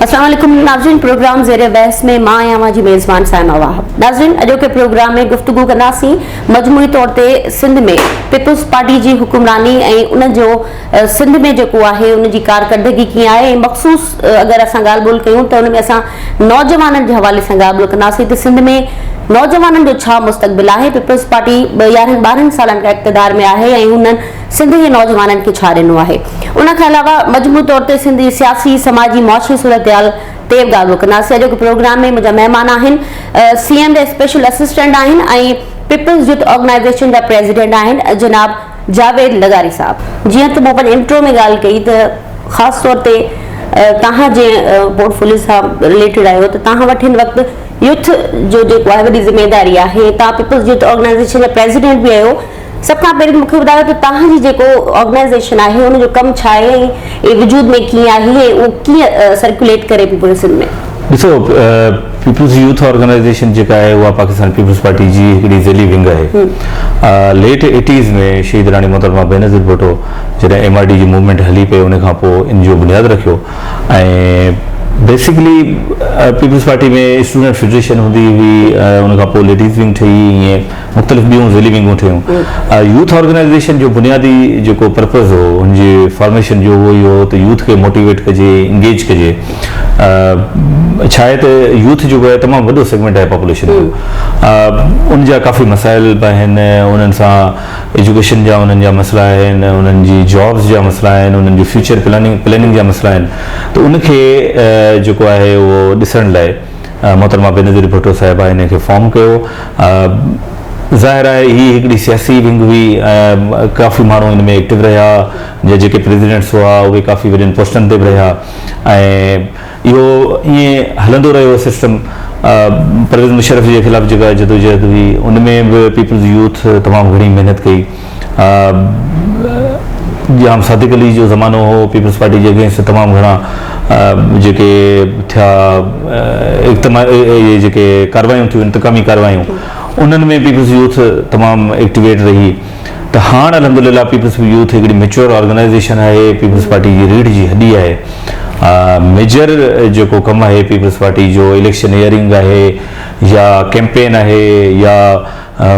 अस्सलाम वालेकुम नाज़रीन, प्रोग्राम ज़ेरे बहस में मां आहियां जी मेज़बान साइमा वाहब। नाज़रीन, अॼोके प्रोग्राम में गुफ्तगू कंदासीं मजमूई तौर ते सिंध में पीपल्स पार्टी जी हुकुमरानी ऐं उन जो सिंध में जेको आहे उन जी कारकर्दगी कीअं आहे ऐं मख़सूस अगरि असां ॻाल्हि ॿोल कयूं त उन में असां नौजवाननि जे हवाले सां ॻाल्हि ॿोल कंदासीं त सिंध में नौजवाननि जो छा मुस्तक़बिल आहे। पीपल्स पार्टी 11-12 सालनि खां इक़्तिदार में आहे ऐं हुननि सिंध जे नौजवाननि खे छा ॾिनो आहे। उन खां अलावा मजमूई तौर ते सिंध जी सियासी समाजी मुआशी सूरतहाल ते बि ॻाल्हि कंदासीं। अॼोके प्रोग्राम में मुंहिंजा महिमान आहिनि सीएम जा स्पेशल असिस्टेंट आहिनि ऐं पीपल्स यूथ ऑर्गेनाइज़ेशन जा प्रेसिडेंट आहिनि जनाब जावेद लगारी साहब। जीअं त मूं पंहिंजे इंट्रो में ॻाल्हि कई त ख़ासि तौर ते तव्हां जे पोर्टफोलियो सां रिलेटेड आहियो त तव्हां वटि हिन वक़्तु यूथ जो जेको आहे वॾी ज़िम्मेदारी आहे। तव्हां पीपल्स यूथ ऑर्गेनाइज़ेशन जा प्रेसिडेंट बि आहियो। सभ खां पहिरीं मूंखे ॿुधायो त तव्हांजी जेको ऑर्गेनाइज़ेशन आहे उन जो कमु छा आहे ऐं वजूद में कीअं आहे ऐं उहो कीअं सर्कुलेट करे पूरे सिंध में। ॾिसो, पीपल्स यूथ ऑर्गेनाइज़ेशन जेका आहे उहा पाकिस्तान पीपल्स पार्टी जी हिकिड़ी ज़ैली विंग आहे। लेट 80s में शहीद राणी मोहतरमा बेनज़ीर भुट्टो जॾहिं MRD जी मूवमेंट हली पई उन खां पोइ इन जो बुनियादु रखियो ऐं बेसिकली पीपल्स पार्टी में स्टूडेंट फेडरेशन हूंदी हुई, उन खां पोइ लेडीज़ विंग ठही, ईअं मुख़्तलिफ़ ॿियूं ज़ैली विंगूं ठहियूं। यूथ ऑर्गेनाइज़ेशन जो बुनियादी जेको पर्पज़ हो हुनजे फॉर्मेशन जो उहो ई हो त यूथ खे मोटिवेट कजे, इंगेज कजे। छा आहे त यूथ जेको आहे तमामु वॾो सेगमेंट आहे पॉपुलेशन जो, उन जा काफ़ी मसाइल बि आहिनि, उन्हनि सां एजुकेशन जा उन्हनि जा मसइला आहिनि, उन्हनि जी जॉब्स जा मसइला आहिनि, उन्हनि जी फ्यूचर प्लानिंग जा मसइला आहिनि। त उनखे जेको आहे उहो ॾिसण लाइ मोहतरमा बेनज़ीर भुट्टो साहिबा हिन खे फॉर्म कयो। ज़ाहिर आहे हीअ हिकिड़ी सियासी विंग हुई, काफ़ी माण्हू हिन में एक्टिव रहिया, जेके प्रेसिडेंट्स हुआ उहे काफ़ी वॾनि पोस्टनि ते बि रहिया ऐं इहो ईअं हलंदो रहियो सिस्टम। परवेज़ मुशर्रफ जे ख़िलाफ़ु जेका जदोजहद हुई उन में बि पीपल्स यूथ तमामु घणी महिनत कई। जाम सादिक अली जो ज़मानो हो, पीपल्स पार्टी जे अगेंस्ट तमामु घणा जेके थिया इहे जेके कार्रवायूं थियूं, इंतकामी कार्रवायूं, उन्हनि में पीपल्स यूथ तमामु एक्टिवेट रही। त हाणे अल्हम्दुलिल्लाह पीपल्स यूथ हिकिड़ी मैच्योर ऑर्गेनाइज़ेशन आहे, पीपल्स पार्टी जी रीढ़ जी हड्डी आहे। मेजर जेको कमु आहे पीपल्स पार्टी जो इलेक्शन ईयरिंग आहे या कैंपेन आहे या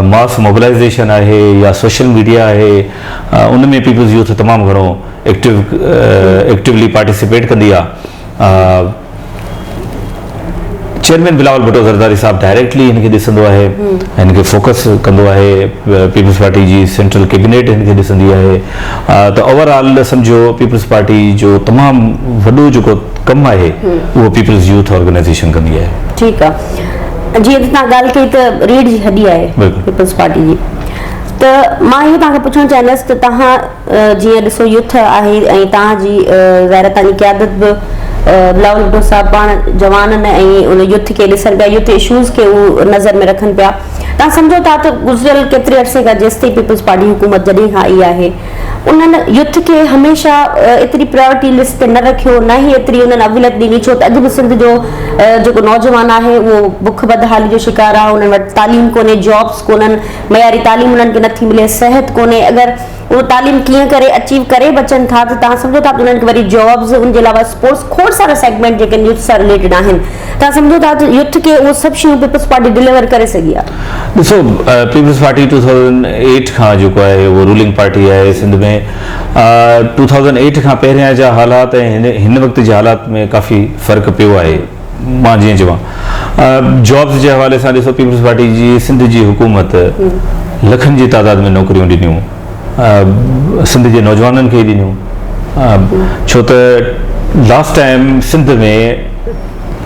मास मोबिलाइज़ेशन आहे या सोशल मीडिया आहे, उन में पीपल्स यूथ तमामु घणो एक्टिवली पार्टिसिपेट कंदी आहे। चेयरमैन बिलावल भुट्टो ज़रदारी साहब डायरेक्टली हिनखे ॾिसंदो आहे, हिनखे फोकस कंदो आहे, पीपल्स पार्टी जी सेंट्रल कैबिनेट हिनखे ॾिसंदी आहे। त ओवरऑल सम्झो पीपल्स पार्टी जो तमामु वॾो जेको कमु आहे उहो पीपल्स यूथ ऑर्गेनाइज़ेशन कंदी आहे। ठीकु आहे। जीअं त तव्हां ॻाल्हि कई त रीढ़ जी हड्डी आहे पीपल्स पार्टी जी, त मां इहो तव्हांखे पुछणु चाहींदसि त तव्हां जीअं ॾिसो यूथ आहे ऐं तव्हांजी ज़ाहिर तव्हांजी क़यादत बि बिलावल भुट्टो साहब पाण जवाननि ऐं उन यूथ खे ॾिसनि पिया, यूथ इशूज़ खे उहो नज़र में रखनि पिया। तव्हां सम्झो था त गुज़िरियल केतिरे अरसे खां जेसि ताईं पीपल्स पार्टी हुकूमत जॾहिं खां आई आहे उन्हनि यूथ खे हमेशह एतिरी प्रायोरिटी लिस्ट ते न रखियो, न ई एतिरी उन्हनि अवलियत ॾिनी, छो त अॼु बि सिंध जो जेको नौजवान आहे उहो बुख बदहाली जो शिकार आहे। उन्हनि वटि तालीम कोन्हे, जॉब्स कोन्हनि, मयारी तालीम उन्हनि खे नथी मिले, सिहत कोन्हे। अगरि उहो तालीम कीअं करे अचीव करे बचनि था त तव्हां सम्झो था त उन्हनि खे वरी जॉब्स, उनजे अलावा स्पोर्ट्स, खोड़ सारा सेगमेंट जेके यूथ सां रिलेटेड आहिनि। तव्हां सम्झो था त यूथ खे उहो सभु शयूं पीपल्स पार्टी डिलीवर करे सघी आहे। ॾिसो, पीपल्स पार्टी 2008 खां जेको आहे उहो रूलिंग पार्टी आहे सिंध में। 2008 खां पहिरियां जा हालात ऐं हिन वक़्त जे हालात में काफ़ी फ़र्क़ु पियो आहे। मां जीअं चवां जॉब्स जे हवाले सां ॾिसो, पीपल्स पार्टी जी सिंध जी हुकूमत लखनि जी तादाद में नौकरियूं ॾिनियूं, सिंध जे नौजवाननि खे ॾिनियूं। छो त लास्ट टाइम सिंध में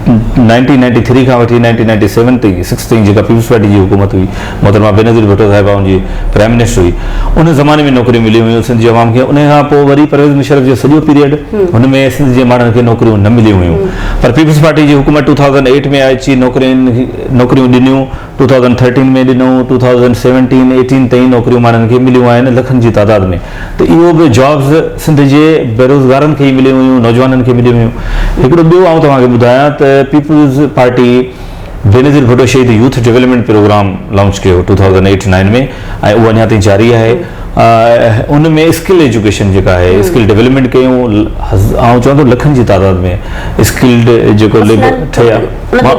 1993 खां वठी 1997 ताईं जेका पीपल्स पार्टी जी हुकूमत हुई, मोहतरमा बेनज़ीर भुट्टो साहिबा उनजी प्राइम मिनिस्टर हुई, उन ज़माने में नौकरियूं मिलियूं हुयूं सिंध जे अवाम खे। उन खां पोइ वरी परवेज़ मुशर्रफ जो सॼो पीरियड हुन में सिंध जे माण्हुनि खे नौकरियूं न मिलियूं हुयूं। पर पीपल्स पार्टी जी हुकूमत 2008 में अची नौकरियूं ॾिनियूं, 2013 में ॾिनूं, 2017-18 ताईं नौकरियूं माण्हुनि खे मिलियूं आहिनि लखनि जी तादाद में। त इहो बि जॉब्स सिंध जे बेरोज़गारनि खे ई मिलियूं हुयूं, नौजवाननि खे मिलियूं हुयूं। हिकिड़ो ॿियो आउं तव्हांखे ॿुधायां त पीपल्स पार्टी बेनज़ीर भुट्टो शहीद यूथ डेवलपमेंट प्रोग्राम लॉन्च कयो 2008-9 में ऐं उहो अञा ताईं जारी आहे। उन में स्किल एजुकेशन जेका आहे स्किल डेवलपमेंट कयूं ऐं चवंदो लखनि जी तादाद में स्किल्ड जेको लेबर ठहिया मां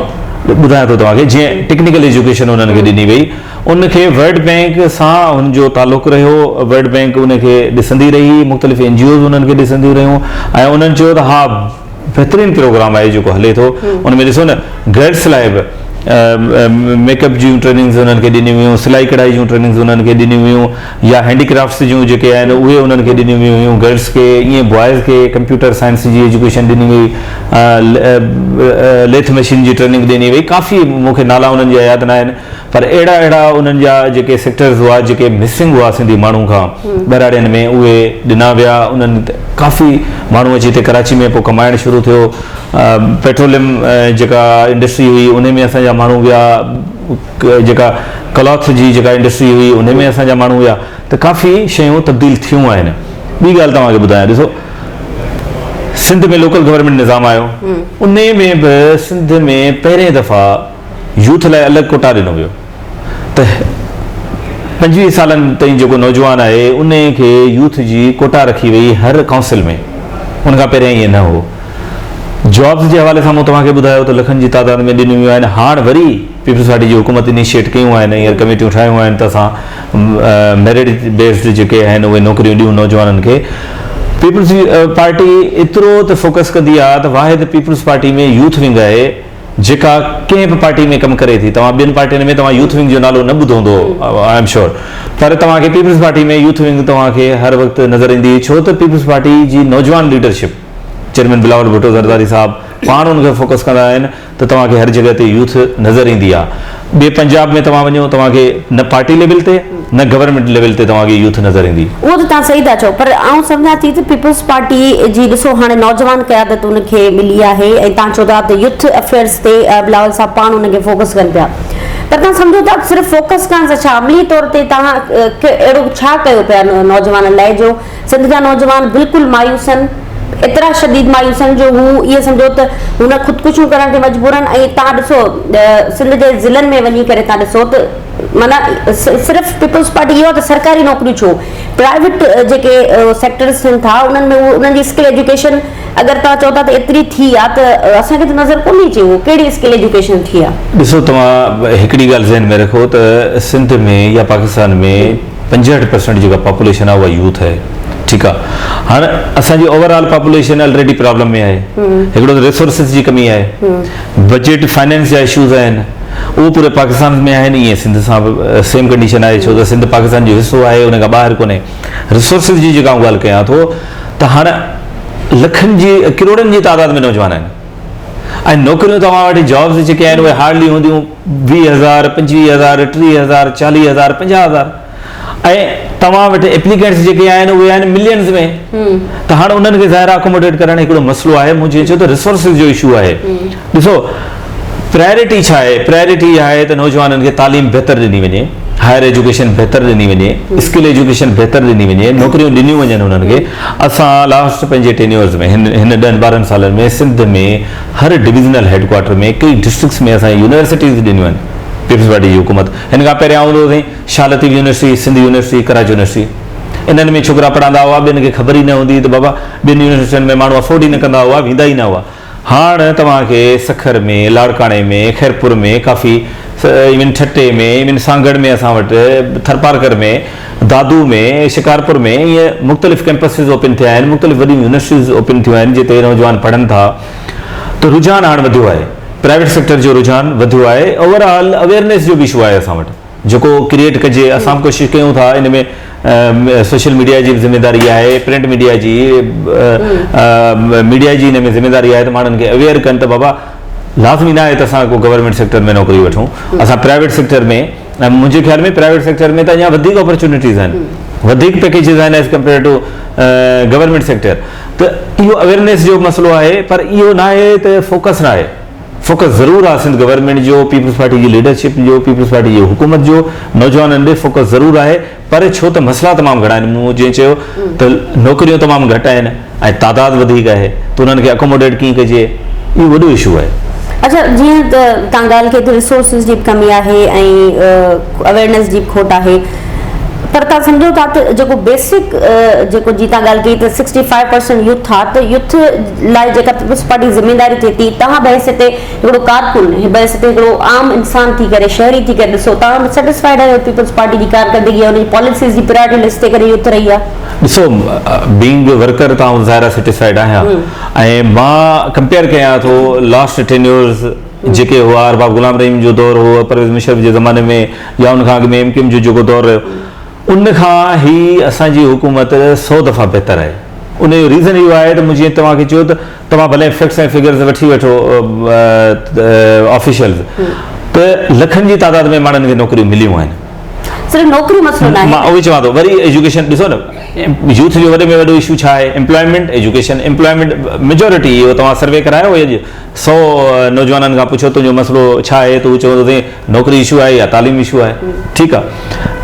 ॿुधायां थो तव्हांखे जीअं टेक्निकल एजुकेशन उन्हनि खे ॾिनी वई उनखे वर्ल्ड बैंक सां हुनजो तालुक़ु रहियो वर्ल्ड बैंक उनखे ॾिसंदी रही मुख़्तलिफ़ NGOs उन्हनि खे ॾिसंदियूं रहियूं ऐं उन्हनि चयो त हा बहितरीनु प्रोग्राम आहे जेको हले थो उन में ॾिसो न गर्ल्स लाइ बि मेकअप जूं ट्रेनिंग्स उन्हनि खे ॾिनियूं हुयूं सिलाई कढ़ाई जूं ट्रेनिंग्स उन्हनि खे ॾिनियूं हुयूं या हैंडीक्राफ्ट्स जूं जेके आहिनि उहे उन्हनि खे ॾिनियूं हुयूं गर्ल्स खे ईअं बॉयज़ खे कंप्यूटर साइंस जी एजुकेशन ॾिनी वई लेथ मशीन जी ट्रेनिंग ॾिनी वई काफ़ी मूंखे नाला उन्हनि जा यादि न आहिनि पर अहिड़ा उन्हनि जा जेके सेक्टर्स हुआ जेके मिसिंग हुआ सिंधी माण्हू खां ॿहिराड़ियुनि में उहे ॾिना विया उन्हनि काफ़ी माण्हू अची हिते कराची में पोइ कमाइणु शुरू थियो पेट्रोलियम जेका इंडस्ट्री हुई उन में असांजा माण्हू विया जेका क्लॉथ जी जेका इंडस्ट्री हुई उन में असांजा माण्हू विया त काफ़ी शयूं तब्दील थियूं आहिनि ॿी ॻाल्हि तव्हांखे ॿुधायां ॾिसो सिंध में लोकल गवर्नमेंट निज़ाम आयो उन में बि सिंध में पहिरें दफ़ा यूथ लाइ अलॻि कोटा ॾिनो वियो त 25 सालनि ताईं जेको नौजवान आहे उन खे यूथ जी कोटा रखी वई हर काउंसिल में उन खां पहिरियों ईअं न हो जॉब्स जे हवाले सां मूं तव्हांखे ॿुधायो त लखनि जी तादाद में ॾिनियूं वियूं आहिनि हाणे वरी पीपल्स पार्टी जी हुकूमत इनिशिएट कयूं आहिनि हींअर कमेटियूं ठाहियूं आहिनि त असां मेरिट बेस्ड जेके आहिनि उहे नौकरियूं ॾियूं नौजवाननि खे पीपल्स पार्टी एतिरो त फोकस कंदी आहे त वाहिद पीपल्स पार्टी में यूथ विंग आहे जेका कंहिं बि पार्टी में कमु करे थी तव्हां ॿियनि पार्टियुनि में तव्हां यूथ विंग जो नालो न ॿुधो हूंदो आई एम श्योर पर तव्हांखे पीपल्स पार्टी में यूथ विंग तव्हांखे हर वक़्तु नज़र ईंदी छो त पीपल्स पार्टी जी नौजवान लीडरशिप चेयरमैन बिलावल भुट्टो ज़रदारी साहब पाण उनखे फोकस कंदा आहिनि त तव्हांखे हर जॻह ते यूथ नज़र ईंदी आहे ॿिए पंजाब में तव्हां वञो तव्हांखे न पार्टी लेवल ते न गवर्नमेंट लेवल ते तव्हांखे यूथ नज़र ईंदी उहो त तव्हां सही था चओ पर आउं सम्झां थी त पीपल्स पार्टी जी ॾिसो हाणे नौजवान क़यादत उनखे मिली आहे ऐं तव्हां चओ था त यूथ अफेयर्स ते बिलावल साहब पाण उनखे फोकस कनि पिया पर तव्हां सम्झो था सिर्फ़ु फोकस करण सां छा अमली तौर ते तव्हां अहिड़ो छा कयो पिया नौजवाननि लाइ जो सिंध जा नौजवान बिल्कुलु मायूस आहिनि एतिरा शदीद मायूस आहिनि जो हू इहे सम्झो त हुन ख़ुदकुशियूं करण ते मजबूर आहिनि ऐं तव्हां ॾिसो सिंध जे ज़िलनि में वञी करे तव्हां ॾिसो त माना सिर्फ़ु पीपल्स पार्टी इहो त सरकारी नौकरियूं छो प्राइवेट जेके सेक्टर्स थियनि था उन्हनि में उन्हनि जी स्किल एजुकेशन अगरि तव्हां चओ था त एतिरी थी आहे त असांखे त नज़र कोन अचे उहो कहिड़ी स्किल एजुकेशन थी आहे ॾिसो तव्हां हिकिड़ी ॻाल्हि ज़हन में रखो त सिंध में या पाकिस्तान में 65% जेका पॉपुलेशन आहे उहा यूथ आहे ठीकु आहे हाणे असांजी ओवरऑल पॉपुलेशन ऑलरेडी प्रॉब्लम में आहे हिकिड़ो त रिसोर्सिस जी कमी आहे बजट फाइनेंस जा इशूज़ आहिनि उहो पूरे पाकिस्तान में आहिनि ईअं सिंध सां बि सेम कंडीशन आहे छो त सिंध पाकिस्तान जो हिसो आहे उन खां ॿाहिरि कोन्हे रिसोर्सिस जी जेका ॻाल्हि कयां थो त हाणे लखनि जी किरोड़नि जी तादाद में नौजवान आहिनि ऐं नौकरियूं तव्हां वटि जॉब्स जेके आहिनि उहे हार्डली हूंदियूं 20,000 25,000 30,000 40,000 50,000 ऐं तव्हां वटि एप्लीकेंट्स जेके आहिनि उहे आहिनि मिलियंस में त हाणे उन्हनि खे ज़ाहिर अकोमोडेट करणु हिकिड़ो मसइलो आहे मूं जीअं चयो त रिसोर्सिस जो इशू आहे ॾिसो प्रायोरिटी छा आहे प्रायोरिटी आहे त नौजवाननि खे तालीम बहितर ॾिनी वञे हायर एजुकेशन बहितर ॾिनी वञे स्किल एजुकेशन बहितर ॾिनी वञे नौकरियूं ॾिनियूं वञनि उन्हनि खे असां लास्ट पंहिंजे टेन्योर्स में हिन 10-12 सालनि में सिंध में हर डिविज़नल हेडक्वार्टर में कई डिस्ट्रिक्ट्स में असां यूनिवर्सिटीज़ ॾिनियूं आहिनि पीपल्स पार्टी जी हुकूमत हिन खां पहिरियां हूंदो हुओ Shah Latif university Sindh university Karachi university इन्हनि में छोकिरा पढ़ंदा हुआ ॿियनि खे ख़बर ई न हूंदी त बाबा ॿियनि यूनिवर्सिटियुनि में माण्हू अफोर्ड ई न कंदा हुआ वेंदा ई न हुआ हाणे तव्हांखे सखर में लाड़काणे में खैरपुर में काफ़ी इवन ठट्टे में इवन सांगड़ में असां वटि थरपारकर में दादू में शिकारपुर में ईअं मुख़्तलिफ़ कैंपसिस ओपन थिया आहिनि मुख़्तलिफ़ वॾियूं यूनिवर्सिटीज़ ओपन थियूं आहिनि जिते नौजवान पढ़नि था त रुझान हाणे वधियो आहे प्राइवेट सेक्टर जो रुझान वधियो आहे ओवरऑल अवेयरनेस जो बि इशू आहे असां वटि जेको क्रिएट कजे असां कोशिशि कयूं था इन में सोशल मीडिया जी ज़िमेदारी आहे प्रिंट मीडिया जी हिन में ज़िमेदारी आहे त माण्हुनि खे अवेयर कनि त बाबा लाज़मी न आहे त असां को गवर्नमेंट सेक्टर में नौकरी वठूं असां प्राइवेट सेक्टर में मुंहिंजे ख़्याल में प्राइवेट सेक्टर में त अञा वधीक अपॉर्चुनिटीज़ आहिनि वधीक पैकेजिस आहिनि as compared to government sector त इहो अवेयरनेस जो मसइलो आहे पर इहो न आहे त फोकस न आहे फोकस ज़रूरु आहे सिंध गवर्नमेंट जो पीपल्स पार्टी जी लीडरशिप जो पीपल्स पार्टी जी हुकूमत जो नौजवाननि ॾे फोकस ज़रूरु आहे पर छो त मसइला तमामु घणा आहिनि मूं जीअं चयो त नौकरियूं तमामु घटि आहिनि ऐं तादाद वधीक आहे त उन्हनि खे अकोमोडेट कीअं कजे इहो वॾो इशू आहे अच्छा जीअं त तव्हां ॻाल्हि कई त रिसोर्सिस जी कमी आहे ऐं अवेयरनेस जी खोट आहे पर तव्हां सम्झो था त जेको बेसिक जेको जी तव्हां ॻाल्हि कई त 65% यूथ आहे त यूथ लाइ जेका पीपल्स पार्टी ज़िम्मेदारी थिए थी तव्हां बहस हिते हिकिड़ो कारकुन बहस हिते हिकिड़ो आम इंसान थी करे शहरी थी करे ॾिसो तव्हां सेटिस्फाइड आहियो पीपल्स पार्टी जी कारकर्दगी आहे हुनजी पॉलिसीज़ जी प्रायोरिटी लिस्ट ते करे यूथ रही आहे ॾिसो बीइंग वर्कर तव्हां ज़ाहिर सेटिस्फाइड आहियां ऐं मां कंपेयर कयां थो लास्ट 10 years जेके हुआ अरबाब गुलाम रहीम जो दौर हो परवेज़ मुशर्रफ जे ज़माने में या उन खां अॻु में MKM जो जेको दौर रहियो उन खां ही असांजी हुकूमत 100 दफ़ा बहितर आहे उन जो रीज़न इहो आहे त मूं जीअं तव्हांखे चयो त तव्हां भले फैक्ट्स ऐं फिगर्स वठी वठो ऑफिशियल्स त लखनि जी तादाद में माण्हुनि खे नौकरियूं मिलियूं आहिनि सिर्फ़ु नौकरी मसलो न मां आहे उहो चवां थो वरी एजुकेशन ॾिसो न यूथ जो वॾे में वॾो इशू छा आहे एम्प्लॉयमेंट एजुकेशन एम्प्लॉयमेंट मेजोरिटी इहो तव्हां सर्वे करायो अॼु 100 नौजवाननि खां पुछो तुंहिंजो मसइलो छा आहे त उहो चवंदो अथई नौकरी इशू आहे या तालीम इशू आहे ठीकु आहे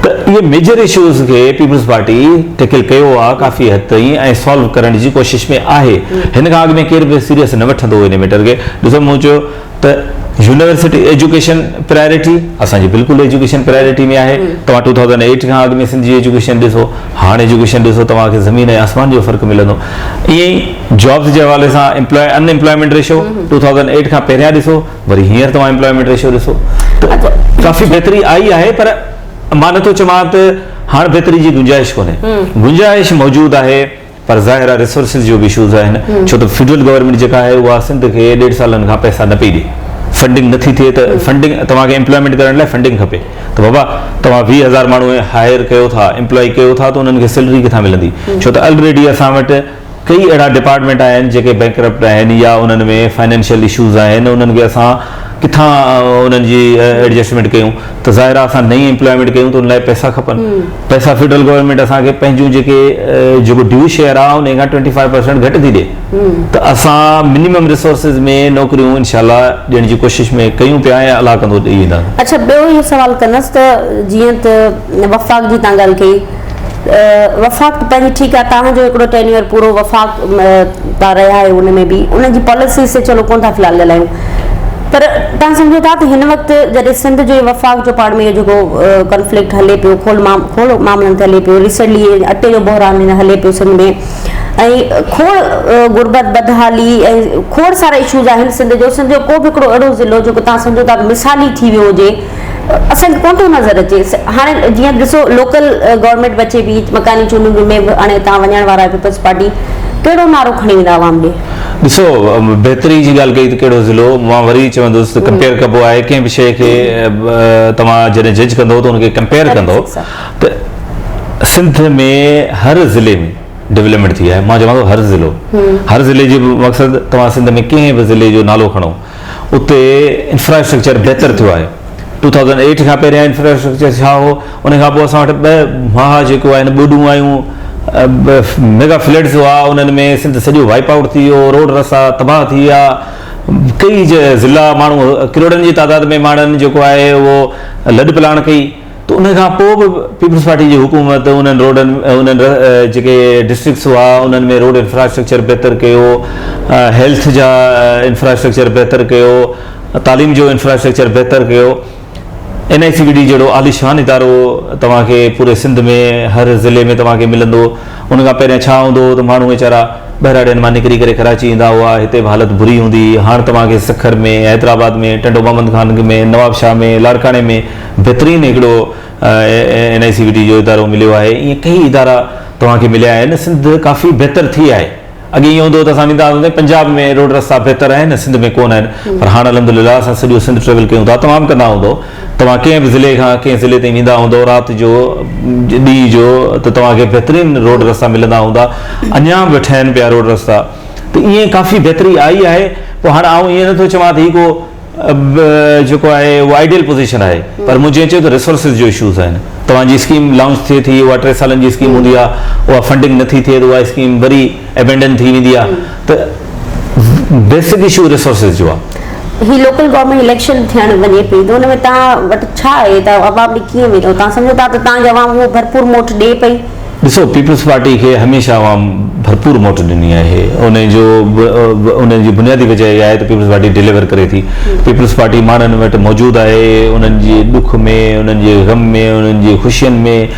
त इहे मेजर इशूज़ खे पीपल्स पार्टी टेकल कयो आहे काफ़ी हद ताईं ऐं सॉल्व करण जी कोशिशि में आहे हिन खां अॻु में केर बि सीरियस न वठंदो हिन मैटर खे ॾिसो मूं चयो त यूनिवर्सिटी एजुकेशन प्रायोरिटी असांजी बिल्कुलु एजुकेशन प्रायोरिटी में आहे तव्हां 2008 खां अॻु में सिंध जी एजुकेशन ॾिसो हाणे एजुकेशन ॾिसो तव्हांखे ज़मीन ऐं आसमान जो फ़र्क़ु मिलंदो ईअं ई जॉब्स जे हवाले सां अनएम्प्लॉयमेंट रेशो 2008 खां पहिरियां ॾिसो वरी हींअर तव्हां एम्प्लॉयमेंट रेशो ॾिसो त काफ़ी बहितरी आई आहे पर मां नथो चवां त हाणे बहितरी जी गुंजाइश कोन्हे गुंजाइश मौजूदु आहे पर ज़ाहिर आहे रिसोर्सिस जो बि इशूज़ आहिनि छो त फेडरल गवर्नमेंट जेका आहे उहा सिंध खे 1.5 सालनि खां पैसा न पई ॾिए फंडिंग नथी थिए त फंडिंग तव्हांखे एम्प्लॉयमेंट करण लाइ फंडिंग खपे त बाबा तव्हां 20,000 माण्हू हायर कयो था एम्प्लॉय कयो था त उन्हनि खे सैलरी किथां मिलंदी छो त ऑलरेडी असां वटि कई अहिड़ा डिपार्टमेंट आहिनि जेके बैंकरप्ट आहिनि या उन्हनि में फाइनेंशियल इशूज़ आहिनि उन्हनि खे असां किथां उन्हनि जी एडजस्टमेंट कयूं त ज़ाहिर आहे असां नई एम्प्लॉयमेंट कयूं त उन लाइ पैसा खपनि पैसा फेडरल गवर्नमेंट असांखे पंहिंजूं जेको ड्यू शेयर आहे उन खां 25% घटि थी ॾिए त असां मिनिमम रिसोर्सिस में नौकरियूं इनशाला ॾियण जी कोशिशि में कयूं पिया ऐं अलाह कंदो ॾेई वेंदा। अच्छा ॿियो इहो सवाल कंदसि त जीअं त वफ़ाक़ जी तव्हां ॻाल्हि कई वफ़ाक़ पंहिंजी ठीकु आहे तव्हांजो हिकिड़ो टेन्यूअर पूरो वफ़ाक़ तव्हां रहिया आहियो उन में बि उनजी पॉलिसीज़ ते चलो कोन था फ़िलहालु ॻाल्हायूं पर तव्हां सम्झो था त हिन वक़्तु जॾहिं सिंध जो वफ़ाक़ जो पाण में इहो जेको कॉन्फ्लिक्ट हले पियो खोड़ मामलनि ते हले पियो रिसेंटली अटे जो बहिरान हले पियो सिंध में ऐं खोड़ गुरबत बदहाली ऐं खोड़ सारा इशूज़ आहिनि सिंध जो को बि हिकिड़ो अहिड़ो ज़िलो जेको तव्हां सम्झो था मिसाली थी वियो हुजे असांखे कोन थो नज़र अचे हाणे जीअं ॾिसो लोकल गवर्नमेंट बचे बि मकानी चूंडुनि में बि हाणे तव्हां वञण वारा पीपल्स पार्टी कहिड़ो नारो खणी वेंदा आवाम ॾे ॾिसो बहितरी जी ॻाल्हि कई त कहिड़ो ज़िलो मां वरी चवंदुसि त कंपेयर कबो आहे कंहिं बि शइ खे तव्हां जॾहिं जज कंदो त उनखे कंपेयर कंदो त सिंध में हर ज़िले में डेवलपमेंट थी आहे मां चवां थो हर ज़िले जो मक़सदु तव्हां सिंध में कंहिं बि ज़िले जो नालो खणो उते इंफ्रास्ट्रक्चर बहितर थियो आहे 2008 खां पहिरियां इंफ्रास्ट्रक्चर छा हो उन खां पोइ असां वटि ॿ महा जेको आहिनि ॿोॾूं आयूं मेगा फ्लड्स हुआ उन्हनि में सिंध सॼो वाइप आउट थी वियो रोड रस्ता तबाह थी विया कई ज़िला माण्हू किरोड़नि जी तादाद में माण्हुनि जेको आहे उहो लॾ पलाण कई त उन खां पोइ बि पीपल्स पार्टी जी हुकूमत उन्हनि रोडनि उन्हनि जेके डिस्ट्रिक्ट्स हुआ उन्हनि में रोड इंफ्रास्ट्रक्चर बहितर कयो हेल्थ जा इंफ्रास्ट्रक्चर बहितर कयो तालीम जो इंफ्रास्ट्रक्चर बहितर कयो NICVD जहिड़ो आलिशान इदारो तव्हांखे पूरे सिंध में हर ज़िले में तव्हांखे मिलंदो उन खां पहिरियां छा हूंदो त माण्हू वीचारा बहिराड़ियुनि मां निकिरी करे कराची ईंदा हुआ हिते बि हालत बुरी हूंदी हाणे तव्हांखे सखर में हैदराबाद में टंडो मोहम्मद खान में नवाबशाह में लाड़काणे में बहितरीनु हिकिड़ो NICVD जो इदारो मिलियो आहे ईअं कई इदारा तव्हांखे मिलिया आहिनि सिंध काफ़ी बहितर थी आहे अॻे ईअं हूंदो त असां वेंदा हुआसीं पंजाब में रोड रस्ता बहितर आहिनि सिंध में कोन आहिनि पर हाणे अलहमदुलिल्लाह असां सॼो सिंध ट्रेवल कयूं था तमामु कंदा हूंदो तव्हां कंहिं बि ज़िले खां कंहिं ज़िले ताईं वेंदा हूंदो राति जो ॾींहं जो त तव्हांखे बहितरीनु रोड रस्ता मिलंदा हूंदा अञा बि ठहनि पिया रोड रस्ता त ईअं काफ़ी बहितरी आई आहे पोइ हाणे आउं ईअं नथो चवां त ही को जेको आहे उहो आइडियल पोज़ीशन आहे पर मूं जीअं चयो त रिसोर्सिस जो इशूज़ आहिनि तव्हांजी स्कीम लॉन्च थिए थी उहा 3 सालनि जी स्कीम हूंदी आहे उहा फंडिंग नथी थिए त उहा स्कीम वरी एबेंडन थी वेंदी आहे त बेसिक इशू रिसोर्सिस जो आहे ही लोकल गवर्नमेंट इलेक्शन थियण वञे पई त हुन में तव्हां वटि छा आहे त अवाम ॾे कीअं वेंदो तव्हां सम्झो था त तव्हांजी अवाम उहो भरपूर मोट ॾिए पई ॾिसो पीपल्स पार्टी खे हमेशह आवाम भरपूर मोट ॾिनी आहे उन जी बुनियादी वजह इहा आहे त पीपल्स पार्टी डिलीवर करे थी पीपल्स पार्टी माण्हुनि वटि मौजूदु आहे उन्हनि जे ॾुख में उन्हनि जे ग़म में उन्हनि जी ख़ुशियुनि में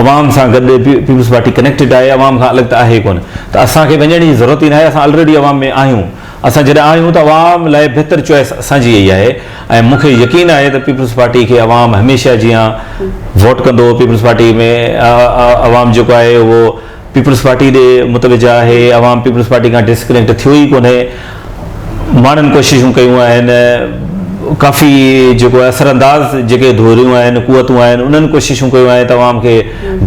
आवाम सां गॾु पीपल्स पार्टी कनेक्टेड आहे आवाम खां अलॻि त आहे कोन त असांखे वञण जी ज़रूरत ई न आहे असां ऑलरेडी आवाम में आहियूं असां जॾहिं आहियूं त आवाम लाइ बहितर चॉइस असांजी इहा ई आहे ऐं मूंखे यकीन आहे त पीपल्स पार्टी खे आवाम हमेशह जीअं वोट कंदो पीपल्स पार्टी में आवाम जेको आहे उहो पीपल्स पार्टी ॾे मुतवजा आहे आवाम पीपल्स पार्टी खां डिस्कनेक्ट थियो ई कोन्हे माण्हुनि कोशिशूं कयूं आहिनि काफ़ी जेको आहे असरअंदाज़ जेके धोरियूं आहिनि कुवतूं आहिनि उन्हनि कोशिशूं कयूं आहिनि त आवाम खे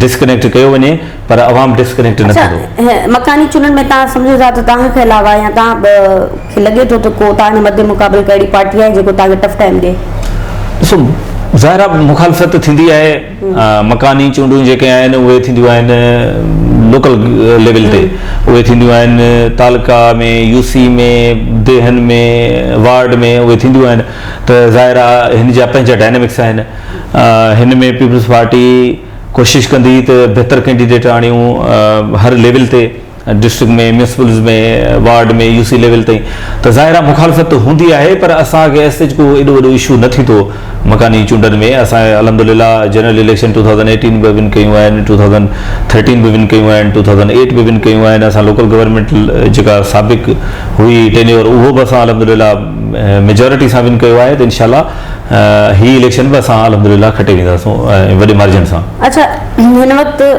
डिस्कनेक्ट कयो वञे पर आवाम डिस्कनेक्ट न थींदो मकानी चूंडनि में तव्हां सम्झो था त तव्हांखे अलावा या तव्हां खे लॻे थो त को तव्हांजे मध्य मुक़ाबले कहिड़ी पार्टी आहे जेको तव्हांखे टफ टाइम ॾिए ॾिसो ज़ाहिर आहे मुखालफ़त थींदी आहे मकानी चूंडूं जेके आहिनि उहे थींदियूं आहिनि लोकल लेवल ते उहे थींदियूं आहिनि तालुका में यूसी में देहन में वार्ड में उहे थींदियूं आहिनि त ज़ाहिर आहे हिन जा पंहिंजा डायनेमिक्स आहिनि हिन में पीपल्स पार्टी कोशिशि कंदी त बहितर कैंडिडेट आणियूं हर लेवल ते डिस्ट्रिक्ट में म्यूनिसिपल्स में वार्ड में यूसी लेवल ताईं त ज़ाहिर आहे मुखालफ़त हूंदी आहे पर असांखे एस को एॾो वॾो इशू न थी थो मकानी चूंडनि में असांजे अलहमदुलिल्लाह जनरल इलेक्शन 2018 बि विन कयूं आहिनि 2013 बि विन कयूं आहिनि 2008 बि विन कयूं आहिनि असां लोकल गवर्नमेंट जेका साबिक़ हुई टेन्योर उहो बि असां अलहमदुलिल्लाह मेजॉरिटी सां विन कयो आहे त इनशाला हीअ इलेक्शन बि असां अलहमदुलिल्लाह खटे वेंदासूं वॾे मार्जिन सां अच्छा हिन वक़्तु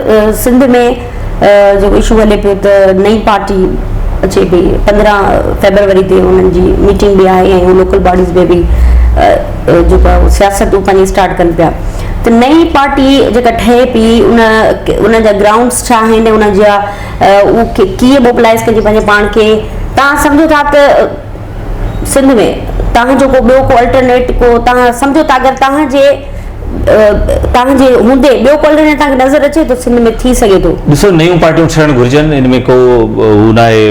सिंध में जो इशू हले पियो त नई पार्टी अचे पई 15 फेब्रुवरी ते उन्हनि जी मीटिंग बि आहे ऐं लोकल बॉडीज़ में बि जेका सियासत पंहिंजी स्टार्ट कनि पिया त नई पार्टी जेका ठहे पई उन जा ग्राउंड्स छा आहिनि उन जा उहो कीअं मोबिलाइज़ कजे पंहिंजे पाण खे तव्हां सम्झो था त सिंध में तव्हांजो को ॿियो को अल्टरनेट को तव्हां सम्झो था अगरि तव्हांजे हूंदे ॿियो को अल्टरनेट तव्हांखे नज़र अचे थो सिंध में थी सघे थो ॾिसो नयूं पार्टियूं ठहणु घुरिजनि इन में को हू न आहे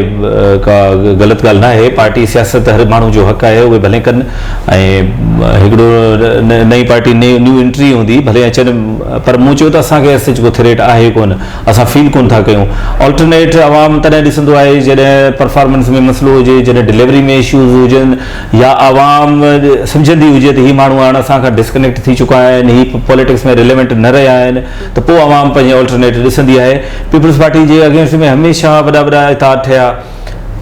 का ग़लति ॻाल्हि न आहे पार्टी सियासत हर माण्हू जो हक़ आहे उहे भले कनि ऐं हिकिड़ो नई पार्टी न्यू एंट्री हूंदी भले अचनि पर मूं चयो त असांखे एस जेको थ्रेट आहे कोन असां फील कोन था कयूं ऑल्टरनेट आवाम तॾहिं ॾिसंदो आहे जॾहिं परफॉर्मेंस में मसइलो हुजे जॾहिं डिलीवरी में इशूज़ हुजनि या आवाम सम्झंदी हुजे त हीअ माण्हू हाणे असांखां डिस्कनेक्ट थी चुका आहिनि ही पॉलिटिक्स में रिलेवेंट न रहिया आहिनि त पोइ आवाम पंहिंजे ऑल्टरनेट ॾिसंदी आहे पीपल्स पार्टी जे अगेंस्ट में हमेशह वॾा इतिहाद थिया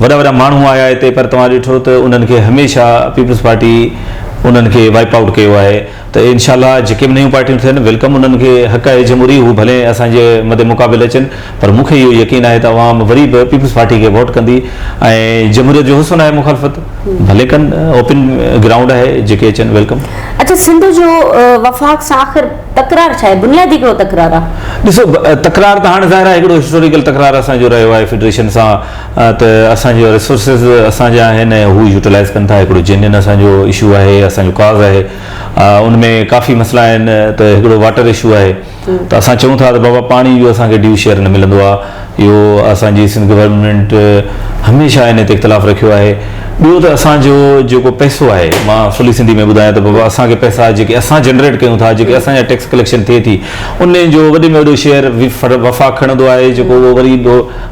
वॾा माण्हू आया हिते पर तव्हां ॾिठो त उन्हनि खे हमेशह पीपल्स पार्टी उन्हनि खे वाइप आउट कयो आहे त इनशाला जेके बि नयूं पार्टियूं थियनि वेलकम उन्हनि खे हक़ आहे जमहूरी हू भले असांजे मदे मुक़ाबिले अचनि पर मूंखे इहो यकीन आहे त आवाम वरी बि पीपल्स पार्टी खे वोट कंदी ऐं जमहूरियत जो हुस्न आहे मुखालफ़त भले कनि ओपन ग्राउंड आहे जेके अचनि वेलकम अच्छा सिंध जो वफ़ाक़ सां आख़िर तकरार छा आहे बुनियादी कहिड़ो तकरार आहे ॾिसो तकरार त हाणे ज़ाहिर आहे हिकिड़ो हिस्टोरिकल तकरार असांजो रहियो आहे फेडरेशन सां त असांजो रिसोर्सिस असांजा आहिनि ऐं हू यूटिलाइज़ कनि था हिकिड़ो जेन्युइन असांजो इशू आहे असांजो काज़ आहे उनमें काफ़ी मसइला आहिनि त हिकिड़ो वाटर इशू आहे त असां चऊं था त बाबा पाणी जो असांखे ड्यू शेयर न मिलंदो आहे इहो असांजी सिंध गवर्नमेंट हमेशह इन ते इख़्तिलाफ़ रखियो आहे ॿियो त असांजो जेको पैसो आहे मां फुली सिंधी में ॿुधायां त बाबा असांखे पैसा जेके असां जनरेट कयूं था जेके असांजा टैक्स कलेक्शन थिए थी उन जो वॾे में वॾो शेयर वफ़ाक़ खणंदो आहे जेको उहो वरी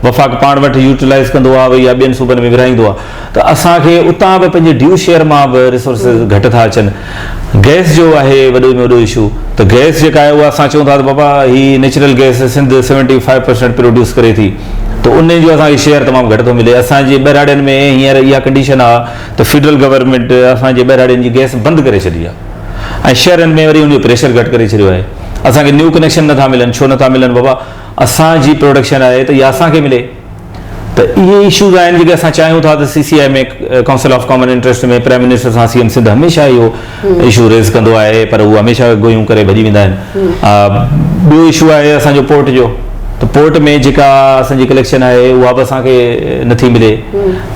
वफ़ाक़ पाण वटि यूटिलाइज़ कंदो आहे वरी या ॿियनि सूबनि में विराईंदो आहे त असांखे उतां बि पंहिंजे ड्यू शेयर मां बि रिसोर्सिस घटि था अचनि गैस जो आहे वॾे में वॾो इशू त गैस जेका आहे उहा असां चऊं था त बाबा हीअ नेचुरल गैस सिंध 75% प्रोड्यूस करे थी त उन जो असांखे शेयर तमामु घटि थो मिले असांजे ॿहिराड़ियुनि में हींअर इहा कंडीशन आहे त फेडरल गवर्नमेंट असांजे ॿहिराड़ियुनि जी गैस बंदि करे छॾी आहे ऐं शहरनि में वरी उनजो प्रेशर घटि करे छॾियो आहे असांखे न्यू कनेक्शन नथा मिलनि छो नथा मिलनि बाबा असांजी प्रोडक्शन आहे त इहा असांखे मिले त इहे इशूज़ आहिनि जेके असां चाहियूं था त CCI में काउंसिल ऑफ कॉमन इंट्रस्ट में प्राइम मिनिस्टर सां CM सिंध हमेशह इहो इशू रेज़ कंदो आहे पर उहे हमेशह गोयूं करे भॼी वेंदा आहिनि ॿियो इशू आहे असांजो पोर्ट जो त पोर्ट में जेका असांजी कलेक्शन आहे उहा बि असांखे नथी मिले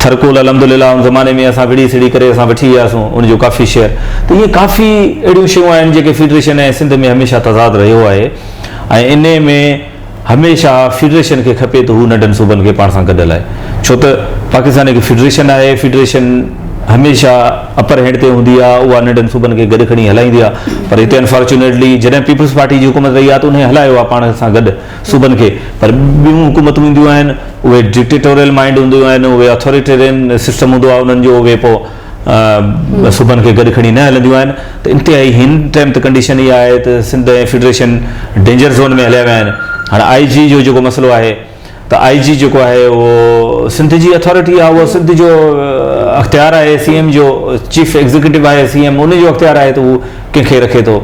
थरकोल अलहमदुलिल्लाह उन ज़माने में असां विड़ी सिड़ी करे असां वठी वियासीं उनजो काफ़ी शेयर त इहे काफ़ी अहिड़ियूं शयूं आहिनि जेके फेडरेशन ऐं सिंध में हमेशह तज़ाद रहियो आहे ऐं इन में हमेशह फेडरेशन खे खपे त हू नंढनि सूबनि खे पाण सां गॾु हलाए छो त पाकिस्तान हिकु फेडरेशन आहे फेडरेशन हमेशा अपर हैंड ते हूंदी आहे, उहा नंढनि सूबनि खे गॾु खणी हलाईंदी आहे। पर हिते अनफॉर्चुनेटली जॾहिं पीपल्स पार्टी जी हुकूमत रही आहे त उन हलायो आहे पाण सां गॾु सूबनि खे। पर ॿियूं हुकूमतूं ईंदियूं आहिनि, उहे डिक्टेटोरियल माइंड हूंदियूं आहिनि, उहे अथॉरिटेरियन सिस्टम हूंदो आहे उन्हनि जो, उहे पोइ सूबनि खे गॾु खणी न हलंदियूं आहिनि। त इंतिहाई हिन टाइम त कंडीशन इहा आहे त सिंध ऐं फेडरेशन डेंजर ज़ोन में हलिया विया आहिनि। हाणे IG जो जेको मसइलो आहे त IG जेको आहे उहो सिंध जी अथॉरिटी आहे, उहो सिंध जो अख़्तियार आहे, CM जो चीफ एग्जीक्यूटिव आहे, CM उन जो अख़्तियार आहे त उहो कंहिंखे रखे थो।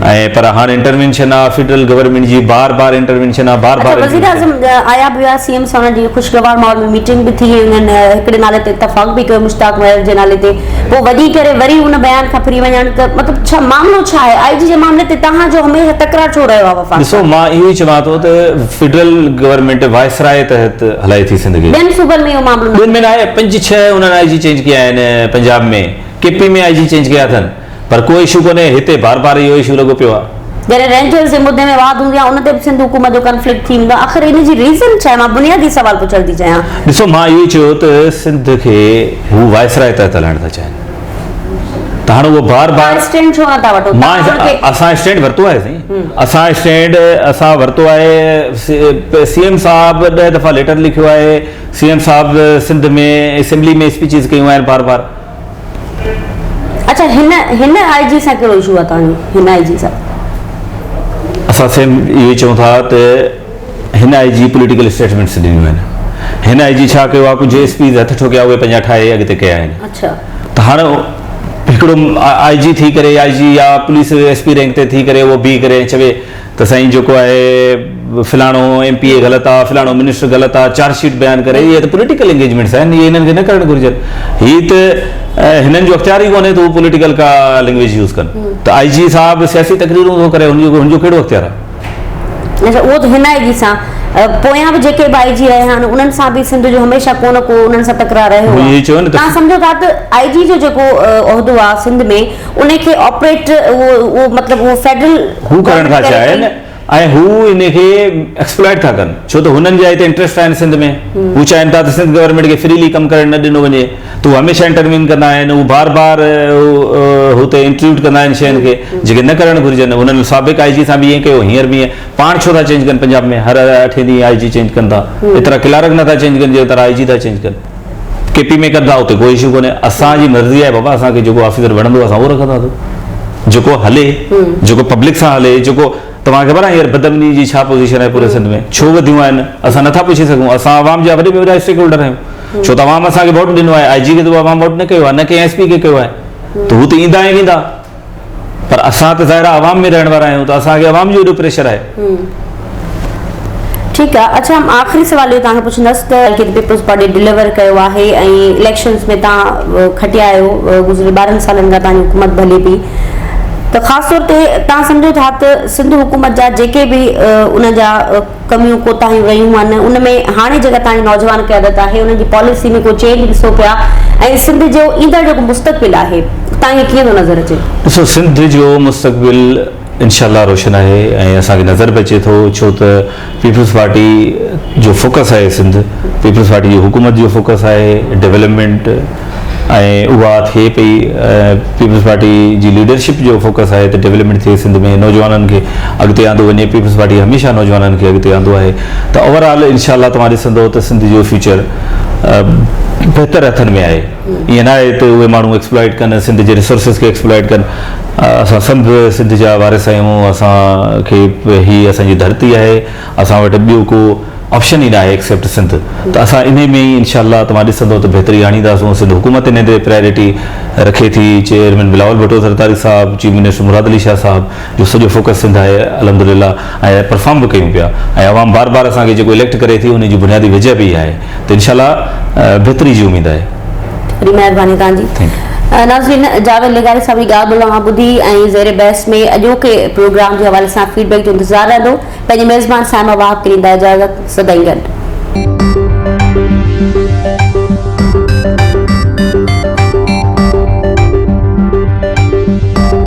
ऐं पर हाणे इंटरवेंशन आहे फेडरल गवर्नमेंट जी, बार इंटरवेंशन आहे, बार वज़ीर आज़म आया बि हुआ, CM सां उन्हनि जी ख़ुशगवार माहौल में मीटिंग बि थी, उन्हनि हिकिड़े नाले ते इतफ़ाक़ बि कयो मुश्ताक महर जे नाले ते। पोइ वधी करे वरी उन बयान खां फिरी वञनि त मतिलबु छा मामिलो छा आहे? IG जे मामले ते तव्हांजो हमेशह तकरार छो रहियो आहे वफ़ाक़? ॾिसो, मां इहो ई चवां थो त फेडरल गवर्नमेंट वायसराय तहत हलाए थी सिंध खे। ॿियनि सूबनि में इहो मामिलो ॿियनि में आहे, 5-6 उन्हनि IG चेंज कया आहिनि, पंजाब में, KP में IG चेंज कया अथनि, पर कोई इशू कोन्हे। हिते बार इहो इशू लॻो पियो आहे। जॾहिं रेंजर्स जे मुद्दे में वाद हूंदी आहे उन ते बि सिंध हुकूमत जो कॉन्फ्लिक्ट थी वेंदो आहे। आख़िर इन जी रीज़न छा आहे? मां बुनियादी सवाल पुछण थी चाहियां। ॾिसो, मां इहो ई चयो त सिंध खे हू वायसराय तहत हलाइण था चाहिनि, त हाणे उहो बार स्टैंड छो नथा वठो? असां स्टैंड वरितो आहे साईं, असां वरितो आहे। CM साहब 10 दफ़ा लेटर लिखियो आहे, CM साहब सिंध में असेंबली में स्पीचिस कयूं आहिनि बार। अच्छा, हिन IG सां कहिड़ो इशू आहे तव्हांजो? हिन IG सां असां सेम इहो ई चऊं था त हिन IG पॉलिटिकल स्टेटमेंट्स ॾिनियूं आहिनि। हिन IG छा कयो आहे? कुझु SPs हथ ठोकिया, उहे पंहिंजा ठाहे अॻिते कया आहिनि। अच्छा, त हाणे हिकिड़ो IG थी करे, IG या पुलिस SP रैंक ते थी करे उहो बीह करे चवे त साईं जेको आहे फलाणो MPA ग़लति आहे, फलाणो मिनिस्टर ग़लति आहे, चार्जशीट बयानु करे, इहे त पॉलिटिकल एंगेजमेंट्स आहिनि, इहे हिननि खे न करणु घुरिजनि। हीअ त हिननि जो अख़्तियार ई कोन्हे त उहो पॉलिटिकल का लैंग्वेज यूज़ कनि। त IG साहब सियासी तकरीरूं थो करे, हुनजो कहिड़ो अख़्तियार आहे? अच्छा, उहो त हिन IG सां पोयां बि जेके बि IG रहिया आहिनि उन्हनि सां बि सिंध जो हमेशह को न को उन्हनि सां तकरार रहियो आहे। तव्हां सम्झो था त IG जो जेको उहिदो आहे सिंध में, उनखे ऑपरेट उहो मतिलबु उहो फेडरल हू करण था चाहिनि ऐं हू इनखे एक्सप्लॉइट था कनि, छो त हुननि जा हिते इंट्रस्ट आहिनि सिंध में। हू चाहिनि था त सिंध गवर्नमेंट खे फ्रीली कमु करणु न ॾिनो वञे, त हू हमेशह इंटरवीन कंदा आहिनि, हू बार हुते इंक्लूड कंदा आहिनि शयुनि खे जेके न करणु घुरिजनि। हुननि साबिक़ IG सां बि ईअं कयो, हींअर बि ईअं। पाण छो था चेंज कनि? पंजाब में हर 8 ॾींहं IG चेंज कनि था, एतिरा क्लार्क नथा चेंज कनि जेतिरा IG था चेंज कनि। KP में कंदा, उते कोई इशू कोन्हे। असांजी मर्ज़ी आहे बाबा, असांखे जेको ऑफिसर वणंदो असां उहो रखंदासीं, जेको हले, जेको पब्लिक सां हले, जेको तव्हांखे ख़बर आहे हींअर बदमनी जी छा पोज़ीशन आहे पूरे सिंध में, छो वधियूं आहिनि? असां नथा पुछी सघूं। असां आवाम जा वॾे में वॾा स्टेक होल्डर आहियूं, छो त आवाम असांखे वोट ॾिनो आहे। IG खे त आवाम वोट न कयो आहे, न कंहिं SP खे कयो आहे, त हू त ईंदा ऐं वेंदा। पर असां त ज़ाहिर आहे आवाम में रहण वारा आहियूं, त असांखे आवाम जो एॾो प्रेशर आहे। ठीकु आहे। अच्छा, आख़िरी सवाल इहो तव्हांखे पुछंदसि त पीपल्स पार्टी डिलीवर कयो आहे ऐं इलेक्शन्स में तव्हां खटिया आहियो, गुज़िरे 12 सालनि खां तव्हांजी हुकूमत भले पई, त ख़ासि तौर ते तव्हां सम्झो था त सिंध हुकूमत जा जेके बि उन जा कमियूं कोताहियूं रहियूं आहिनि, उन में हाणे जेका तव्हांजी नौजवान क़यादत आहे उन जी पॉलिसी में को चेंज ॾिसो पिया, ऐं सिंध जो ईंदड़ जेको मुस्तक़बिल आहे तव्हांखे कीअं थो नज़र अचे? ॾिसो, सिंध जो मुस्तक़बिल इंशाअल्लाह रोशन आहे ऐं असांखे नज़र बि अचे थो, छो त पीपल्स पार्टी जो फोकस आहे सिंध, पीपल्स पार्टी जी हुकूमत जो फोकस आहे डेवलपमेंट, ऐं उहा थिए पई। पीपल्स पार्टी जी लीडरशिप जो फोकस आहे त डेवलपमेंट थिए सिंध में, नौजवाननि खे अॻिते आंदो वञे। पीपल्स पार्टी हमेशह नौजवाननि खे अॻिते आंदो आहे। त ओवरऑल इंशाअल्लाह तव्हां ॾिसंदो त सिंध जो फ्यूचर बहितर हथनि में आहे। ईअं न आहे त उहे माण्हू एक्सप्लॉइट कनि, सिंध जे रिसोर्सिस खे एक्सप्लॉइट कनि। असां सभु सिंध जा वारिस आहियूं, असांखे हीअ असांजी धरती आहे, असां वटि ॿियो को ऑप्शन ई न आहे एक्सेप्ट सिंध। त असां इन में ई इंशाअल्लाह तव्हां ॾिसंदो त बहितरी आणींदासीं। सिंध हुकूमत इन ते प्रायोरिटी रखे थी। चेयरमैन बिलावल भुट्टो ज़रदारी साहब, चीफ मिनिस्टर मुराद अली शाह साहब जो सॼो फोकस सिंध आहे अल्हम्दुलिल्लाह, ऐं परफॉर्म बि कयूं पिया, ऐं आवाम बार असांखे जेको इलेक्ट करे थी उन जी बुनियादी वजह बि आहे। त इंशाअल्लाह बहितरी जी उमेद आहे। वॾी महिरबानी तव्हांजी। नाज़रीन, जावेद लेगारी साहब जी ॻाल्हि ॿोल मां ॿुधी ऐं ज़ेर बहस में अॼोके प्रोग्राम जे हवाले सां फीडबैक जो इंतज़ारु रहंदो। पंहिंजे मेज़बान साइमा वाहब खे ॾींदा इजाज़त। सदाईं गॾु।